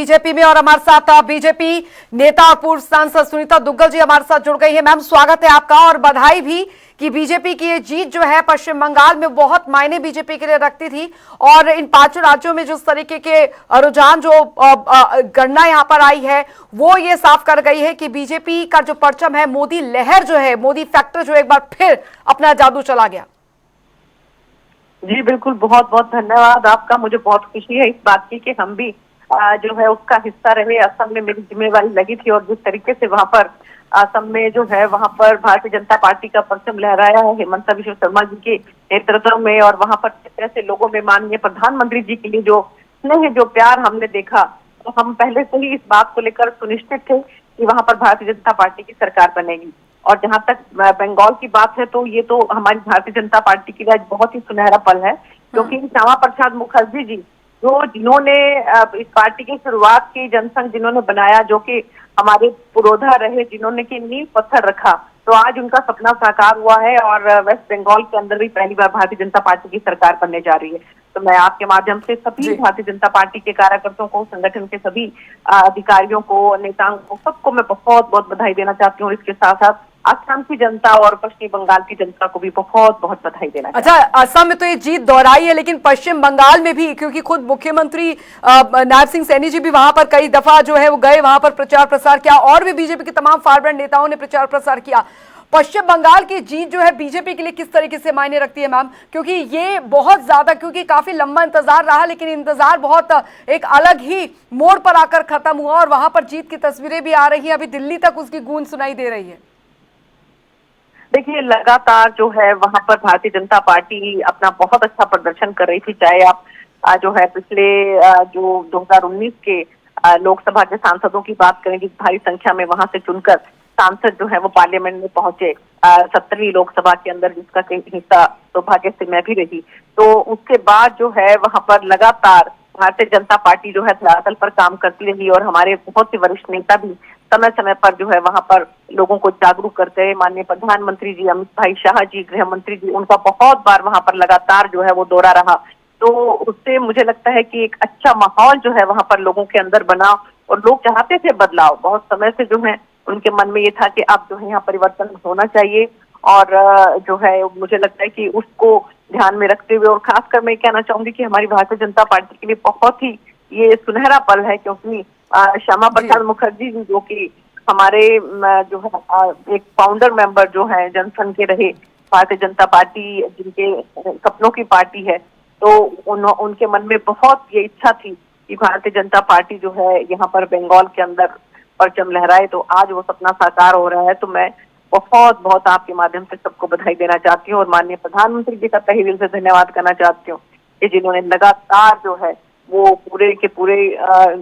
BJP में और हमारे साथ बीजेपी नेता और पूर्व सांसद सुनीता दुग्गल जी हमारे साथ जुड़ गई है। मैम, स्वागत है आपका और बधाई भी कि बीजेपी की ये जीत जो है पश्चिम बंगाल में बहुत मायने बीजेपी के लिए रखती थी और इन पांचों राज्यों में जिस तरीके के रुझान जो गणना यहां पर आई है वो ये साफ कर गई है कि बीजेपी का जो परचम है, मोदी लहर जो है, मोदी फैक्टर जो एक बार फिर अपना जादू चला गया। जी बिल्कुल, बहुत बहुत धन्यवाद आपका। मुझे बहुत खुशी है इस बात की कि हम भी जो है उसका हिस्सा रहे। असम में मेरी जिम्मेवारी लगी थी और जिस तरीके से वहां पर असम में जो है वहां पर भारतीय जनता पार्टी का परचम लहराया है हेमंत बिश्व शर्मा जी के नेतृत्व में, और वहां पर ऐसे लोगों में माननीय प्रधानमंत्री जी के लिए जो स्नेह, जो प्यार हमने देखा, तो हम पहले से ही इस बात को लेकर सुनिश्चित थे कि वहां पर भारतीय जनता पार्टी की सरकार बनेगी। और जहां तक बंगाल की बात है तो ये तो हमारी भारतीय जनता पार्टी के लिए आज बहुत ही सुनहरा पल है, क्योंकि श्यामा प्रसाद मुखर्जी जी जिन्होंने इस पार्टी की शुरुआत की, जनसंघ जिन्होंने बनाया, जो कि हमारे पुरोधा रहे, जिन्होंने की नींव पत्थर रखा, तो आज उनका सपना साकार हुआ है और वेस्ट बंगाल के अंदर भी पहली बार भारतीय जनता पार्टी की सरकार बनने जा रही है। तो मैं आपके माध्यम से सभी भारतीय जनता पार्टी के कार्यकर्ताओं को, संगठन के सभी अधिकारियों को, नेताओं को, सबको मैं बहुत बहुत बधाई देना चाहती हूँ। इसके साथ साथ असम की जनता और पश्चिम बंगाल की जनता को भी बहुत बहुत बधाई देना। अच्छा, असम में तो ये जीत दोहराई है, लेकिन पश्चिम बंगाल में भी, क्योंकि खुद मुख्यमंत्री नायब सिंह सैनी जी भी वहां पर कई दफा जो है वो गए, वहां पर प्रचार प्रसार किया और भी बीजेपी के तमाम फॉरवर्ड नेताओं ने प्रचार प्रसार किया। पश्चिम बंगाल की जीत जो है बीजेपी के लिए किस तरीके से मायने रखती है मैम? क्योंकि ये बहुत ज्यादा, क्योंकि काफी लंबा इंतजार रहा, लेकिन इंतजार बहुत एक अलग ही मोड़ पर आकर खत्म हुआ और वहां पर जीत की तस्वीरें भी आ रही है, अभी दिल्ली तक उसकी गूंज सुनाई दे रही है। देखिए, लगातार जो है वहां पर भारतीय जनता पार्टी अपना बहुत अच्छा प्रदर्शन कर रही थी। चाहे आप जो है पिछले जो 2019 के लोकसभा के सांसदों की बात करें, जिस भारी संख्या में वहां से चुनकर सांसद जो है वो पार्लियामेंट में पहुंचे 17वीं लोकसभा के अंदर, जिसका हिस्सा सौभाग्य से मैं भी रही। तो उसके बाद जो है वहां पर लगातार भारतीय जनता पार्टी जो है धरातल पर काम करती रही और हमारे बहुत से वरिष्ठ नेता भी समय समय पर जो है वहां पर लोगों को जागरूक करते रहे। माननीय प्रधानमंत्री जी, अमित भाई शाह जी, गृह मंत्री जी, उनका बहुत बार वहां पर लगातार जो है वो दौरा रहा। तो उससे मुझे लगता है कि एक अच्छा माहौल जो है वहां पर लोगों के अंदर बना और लोग चाहते थे बदलाव। बहुत समय से जो है उनके मन में ये था कि अब जो है यहाँ परिवर्तन होना चाहिए, और जो है मुझे लगता है कि उसको ध्यान में रखते हुए, और खासकर मैं कहना चाहूंगी कि हमारी भारतीय जनता पार्टी के लिए बहुत ही ये सुनहरा पल है, क्योंकि श्यामा प्रसाद मुखर्जी जी, जो कि हमारे जो है एक फाउंडर मेंबर जो है जनसंघ के रहे, भारतीय जनता पार्टी जिनके सपनों की पार्टी है, तो उनके मन में बहुत ये इच्छा थी कि भारतीय जनता पार्टी जो है यहाँ पर बंगाल के अंदर परचम लहराए। तो आज वो सपना साकार हो रहा है। तो मैं बहुत बहुत आपके माध्यम से सबको बधाई देना चाहती हूँ और माननीय प्रधानमंत्री जी का तहे दिल से धन्यवाद करना चाहती हूँ कि जिन्होंने लगातार जो है वो पूरे के पूरे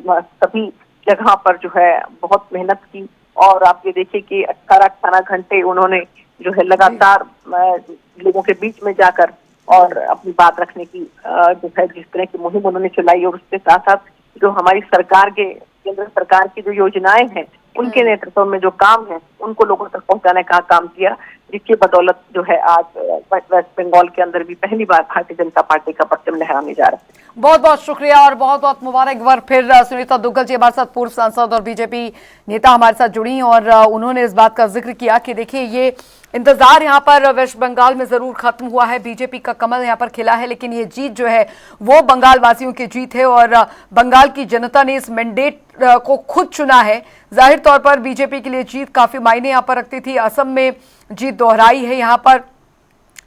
सभी जगह पर जो है बहुत मेहनत की। और आप ये देखिए कि 18 घंटे उन्होंने जो है लगातार लोगों के बीच में जाकर और अपनी बात रखने की जो है जिस तरह की मुहिम उन्होंने चलाई, और उसके साथ साथ जो हमारी सरकार के, केंद्र सरकार की जो योजनाएं हैं, उनके नेतृत्व में जो काम है उनको लोगों तक पहुंचाने का काम किया, जिसकी बदौलत जो है आज वेस्ट बंगाल के अंदर भी पहली बार भारतीय जनता पार्टी का परचम लहराने जा रहा है। बहुत बहुत शुक्रिया और बहुत बहुत मुबारक एक बार फिर। सुनीता दुग्गल जी हमारे साथ पूर्व सांसद और बीजेपी नेता हमारे साथ जुड़ी और उन्होंने इस बात का जिक्र किया कि देखिए ये इंतजार यहाँ पर वेस्ट बंगाल में जरूर खत्म हुआ है, बीजेपी का कमल यहाँ पर खिला है, लेकिन ये जीत जो है वो बंगाल वासियों की जीत है और बंगाल की जनता ने इस मैंडेट को खुद चुना है। जाहिर तौर पर बीजेपी के लिए जीत काफी मायने यहाँ पर रखती थी। असम में जीत दोहराई है, यहाँ पर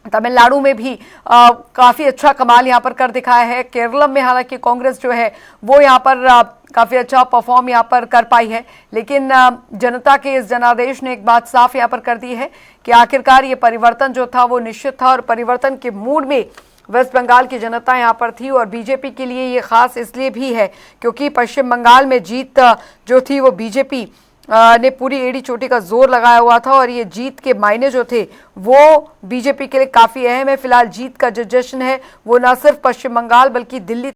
तमिलनाडु में भी काफी अच्छा कमाल यहाँ पर कर दिखाया है। केरलम में हालांकि कांग्रेस जो है वो यहाँ पर काफी अच्छा परफॉर्म यहाँ पर कर पाई है, लेकिन जनता के इस जनादेश ने एक बात साफ यहाँ पर कर दी है कि आखिरकार ये परिवर्तन जो था वो निश्चित था और परिवर्तन के मूड में वेस्ट बंगाल की जनता यहाँ पर थी। और बीजेपी के लिए ये खास इसलिए भी है क्योंकि पश्चिम बंगाल में जीत जो थी वो बीजेपी ने पूरी एड़ी चोटी का जोर लगाया हुआ था और ये जीत के मायने जो थे वो बीजेपी के लिए काफी अहम है। फिलहाल जीत का जो जश्न है वो न सिर्फ पश्चिम बंगाल बल्कि दिल्ली